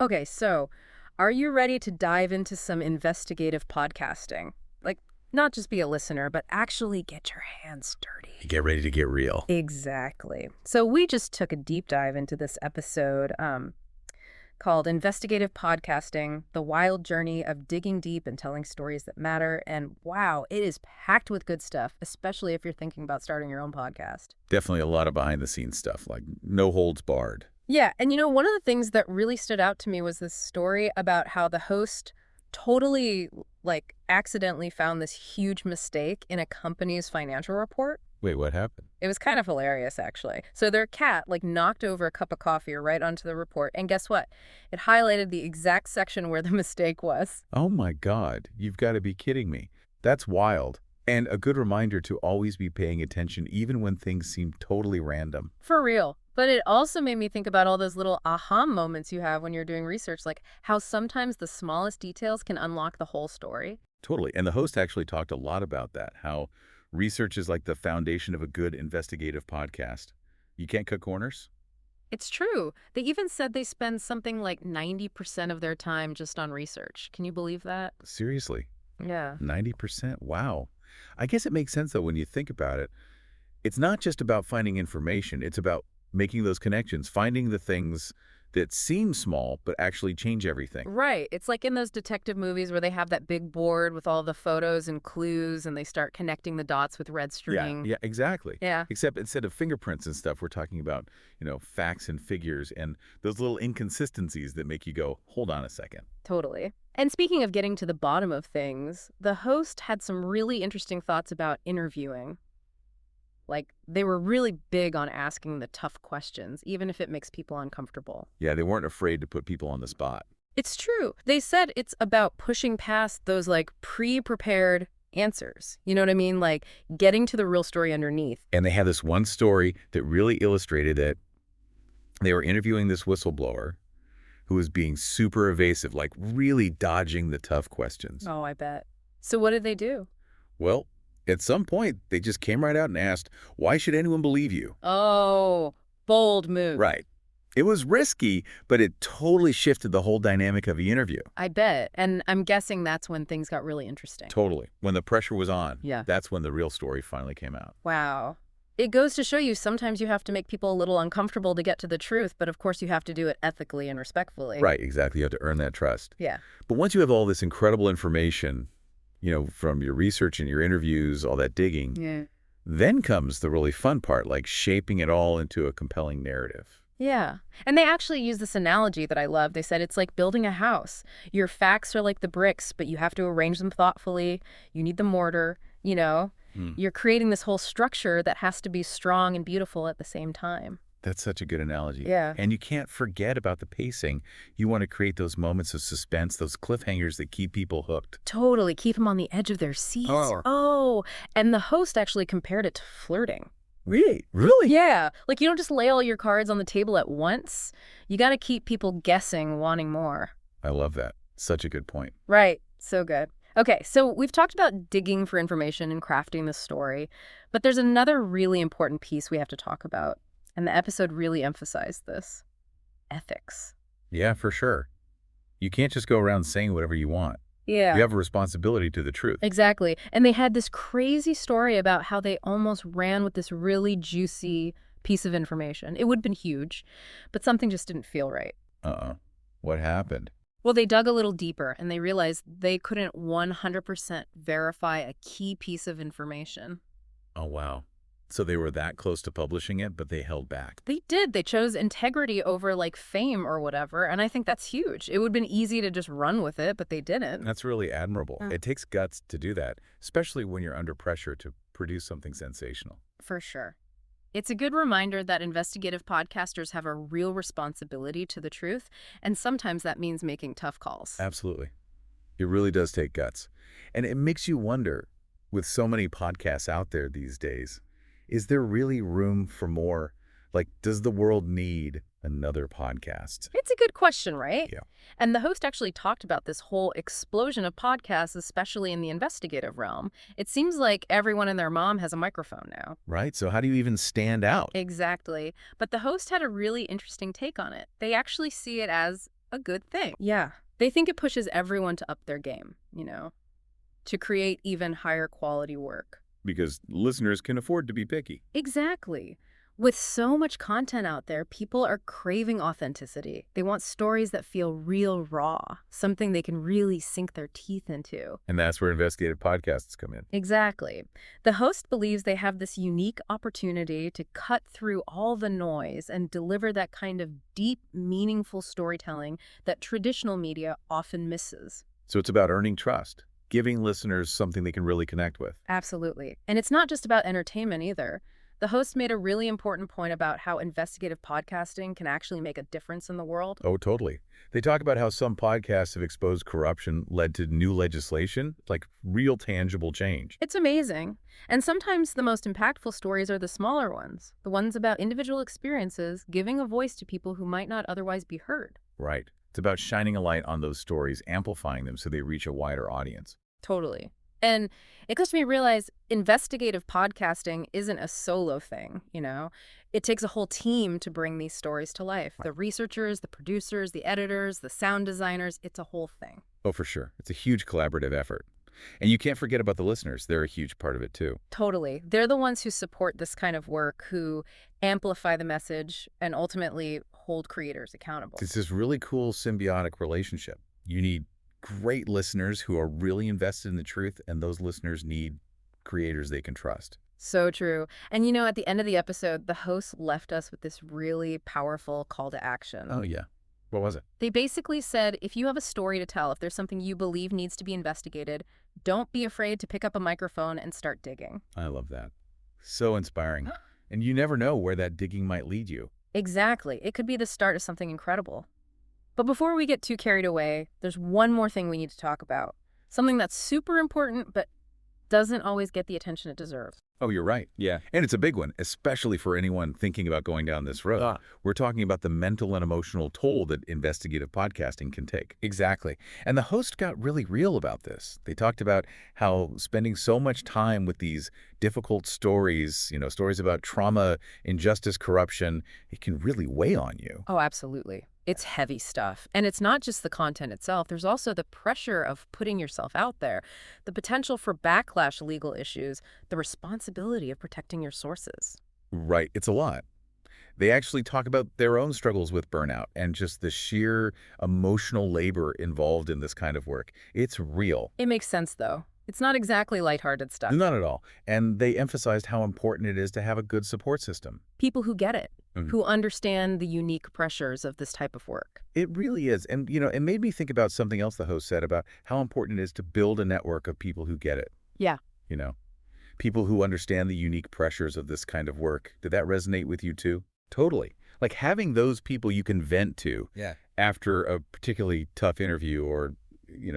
Okay, so are you ready to dive into some investigative podcasting? Like, not just be a listener, but actually get your hands dirty. Get ready to get real. Exactly. So we just took a deep dive into this episode called Investigative Podcasting, The Wild Journey of Digging Deep and Telling Stories That Matter. And wow, it is packed with good stuff, especially if you're thinking about starting your own podcast. Definitely a lot of behind the scenes stuff, like no holds barred. Yeah, and one of the things that really stood out to me was this story about how the host totally, accidentally found this huge mistake in a company's financial report. Wait, what happened? It was kind of hilarious, actually. So their cat, knocked over a cup of coffee right onto the report, and guess what? It highlighted the exact section where the mistake was. Oh my God, you've got to be kidding me. That's wild. And a good reminder to always be paying attention even when things seem totally random. For real. But it also made me think about all those little aha moments you have when you're doing research, like how sometimes the smallest details can unlock the whole story. Totally. And the host actually talked a lot about that, how research is like the foundation of a good investigative podcast. You can't cut corners? It's true. They even said they spend something like 90% of their time just on research. Can you believe that? Seriously, Yeah. 90%? Wow. I guess it makes sense, though, when you think about it. It's not just about finding information. It's about making those connections, finding the things that seem small but actually change everything. Right. It's like in those detective movies where they have that big board with all the photos and clues and they start connecting the dots with red Yeah, string. yeah, exactly. Yeah, Except instead of fingerprints and stuff, we're talking about, facts and figures and those little inconsistencies that make you go, hold on a second. totally. And speaking of getting to the bottom of things, the host had some really interesting thoughts about interviewing. They were really big on asking the tough questions, even if it makes people uncomfortable. Yeah, they weren't afraid to put people on the spot. It's true. They said it's about pushing past those pre-prepared answers. You know what I mean? Getting to the real story underneath. And they had this one story that really illustrated that they were interviewing this whistleblower who was being super evasive, like really dodging the tough questions. Oh, I bet. So what did they do? Well, at some point, they just came right out and asked, why should anyone believe you? Oh, bold move. Right. It was risky, but it totally shifted the whole dynamic of the interview. I bet. And I'm guessing that's when things got really interesting. Totally. When the pressure was on, Yeah. that's when the real story finally came out. Wow. It goes to show you sometimes you have to make people a little uncomfortable to get to the truth, but of course you have to do it ethically and respectfully. Right, exactly. You have to earn that trust. Yeah. But once you have all this incredible information, from your research and your interviews, all that digging, Yeah. then comes the really fun part, like shaping it all into a compelling narrative. Yeah. And they actually use this analogy that I love. They said it's like building a house. Your facts are like the bricks, but you have to arrange them thoughtfully. You need the mortar. Hmm. You're creating this whole structure that has to be strong and beautiful at the same time. That's such a good analogy. Yeah. And you can't forget about the pacing. You want to create those moments of suspense, those cliffhangers that keep people hooked. Totally. Keep them on the edge of their seats. Oh. Oh, and the host actually compared it to flirting. Really? Really? Yeah. You don't just lay all your cards on the table at once. You got to keep people guessing, wanting more. I love that. Such a good point. Right. So good. Okay, so we've talked about digging for information and crafting the story, but there's another really important piece we have to talk about, and the episode really emphasized this. Ethics. Yeah, for sure. You can't just go around saying whatever you want. Yeah. You have a responsibility to the truth. Exactly. And they had this crazy story about how they almost ran with this really juicy piece of information. It would have been huge, but something just didn't feel right. What happened? Well, they dug a little deeper and they realized they couldn't 100% verify a key piece of information. Oh, wow. So they were that close to publishing it, but they held back. They did. They chose integrity over fame or whatever, and I think that's huge. It would have been easy to just run with it, but they didn't. That's really admirable. Mm. It takes guts to do that, especially when you're under pressure to produce something sensational. For sure. It's a good reminder that investigative podcasters have a real responsibility to the truth, and sometimes that means making tough calls. Absolutely. It really does take guts. And it makes you wonder, with so many podcasts out there these days, is there really room for more? Does the world need another podcast? It's a good question, right? Yeah. And the host actually talked about this whole explosion of podcasts, especially in the investigative realm. It seems like everyone and their mom has a microphone now. Right? So how do you even stand out? Exactly. But the host had a really interesting take on it. They actually see it as a good thing. Yeah. They think it pushes everyone to up their game, to create even higher quality work. Because listeners can afford to be picky. Exactly. With so much content out there, people are craving authenticity. They want stories that feel real raw, something they can really sink their teeth into. And that's where investigative podcasts come in. Exactly. The host believes they have this unique opportunity to cut through all the noise and deliver that kind of deep, meaningful storytelling that traditional media often misses. So it's about earning trust, giving listeners something they can really connect with. Absolutely. And it's not just about entertainment either. The host made a really important point about how investigative podcasting can actually make a difference in the world. Oh, totally. They talk about how some podcasts have exposed corruption, led to new legislation, like real tangible change. It's amazing. And sometimes the most impactful stories are the smaller ones, the ones about individual experiences, giving a voice to people who might not otherwise be heard. Right. It's about shining a light on those stories, amplifying them so they reach a wider audience. Totally. And it makes me realize investigative podcasting isn't a solo thing. It takes a whole team to bring these stories to life. The researchers, the producers, the editors, the sound designers, it's a whole thing. Oh, for sure. It's a huge collaborative effort. And you can't forget about the listeners. They're a huge part of it, too. Totally. They're the ones who support this kind of work, who amplify the message and ultimately hold creators accountable. It's this really cool symbiotic relationship. You need great listeners who are really invested in the truth, and those listeners need creators they can trust. So true. And at the end of the episode, the host left us with this really powerful call to action. Oh, yeah. What was it? They basically said, if you have a story to tell, if there's something you believe needs to be investigated, don't be afraid to pick up a microphone and start digging. I love that. So inspiring. And you never know where that digging might lead you. Exactly. It could be the start of something incredible. But before we get too carried away, there's one more thing we need to talk about. Something that's super important, but doesn't always get the attention it deserves. Oh, you're right. Yeah. And it's a big one, especially for anyone thinking about going down this road. Ah. We're talking about the mental and emotional toll that investigative podcasting can take. Exactly. And the host got really real about this. They talked about how spending so much time with these difficult stories, stories about trauma, injustice, corruption, it can really weigh on you. Oh, absolutely. It's heavy stuff. And it's not just the content itself. There's also the pressure of putting yourself out there, the potential for backlash legal issues, the responsibility of protecting your sources. Right. It's a lot. They actually talk about their own struggles with burnout and just the sheer emotional labor involved in this kind of work. It's real. It makes sense, though. It's not exactly lighthearted stuff. Not at all. And they emphasized how important it is to have a good support system. People who get it, Mhm. who understand the unique pressures of this type of work. It really is. And, it made me think about something else the host said about how important it is to build a network of people who get it. Yeah. People who understand the unique pressures of this kind of work. Did that resonate with you too? Totally. Like having those people you can vent to Yeah. after a particularly tough interview or,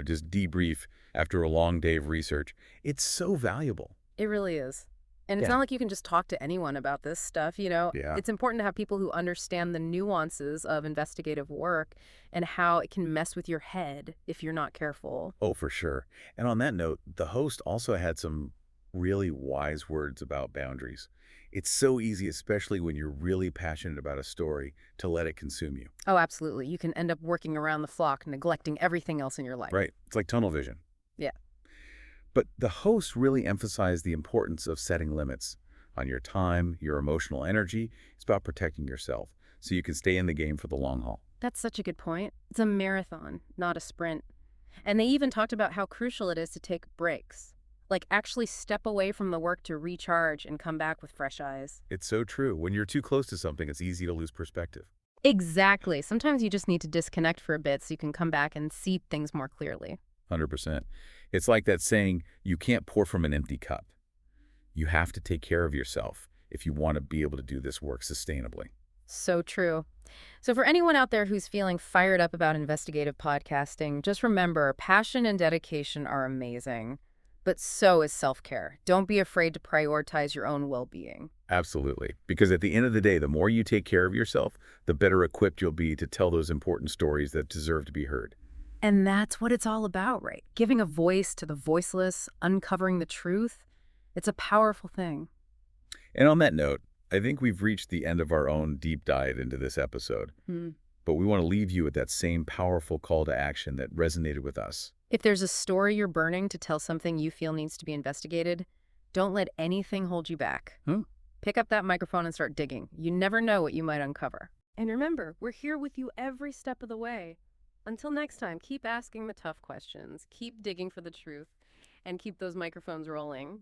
just debrief after a long day of research. It's so valuable. It really is. And it's Yeah. not like you can just talk to anyone about this stuff. Yeah. It's important to have people who understand the nuances of investigative work and how it can mess with your head if you're not careful. Oh, for sure. And on that note, the host also had some really wise words about boundaries. It's so easy, especially when you're really passionate about a story, to let it consume you. Oh, absolutely. You can end up working around the clock, neglecting everything else in your life. Right. It's like tunnel vision. Yeah. But the host really emphasized the importance of setting limits on your time, your emotional energy. It's about protecting yourself so you can stay in the game for the long haul. That's such a good point. It's a marathon, not a sprint. And they even talked about how crucial it is to take breaks. Like actually step away from the work to recharge and come back with fresh eyes. It's so true. When you're too close to something, it's easy to lose perspective. Exactly. Sometimes you just need to disconnect for a bit so you can come back and see things more clearly. 100%. It's like that saying, you can't pour from an empty cup. You have to take care of yourself if you want to be able to do this work sustainably. So true. So for anyone out there who's feeling fired up about investigative podcasting, just remember, passion and dedication are amazing, but so is self-care. Don't be afraid to prioritize your own well-being. Absolutely. Because at the end of the day, the more you take care of yourself, the better equipped you'll be to tell those important stories that deserve to be heard. And that's what it's all about, right? Giving a voice to the voiceless, uncovering the truth. It's a powerful thing. And on that note, I think we've reached the end of our own deep dive into this episode. but we want to leave you with that same powerful call to action that resonated with us. If there's a story you're burning to tell something you feel needs to be investigated, don't let anything hold you back. Huh? Pick up that microphone and start digging. You never know what you might uncover. And remember, we're here with you every step of the way. Until next time, keep asking the tough questions, keep digging for the truth, and keep those microphones rolling.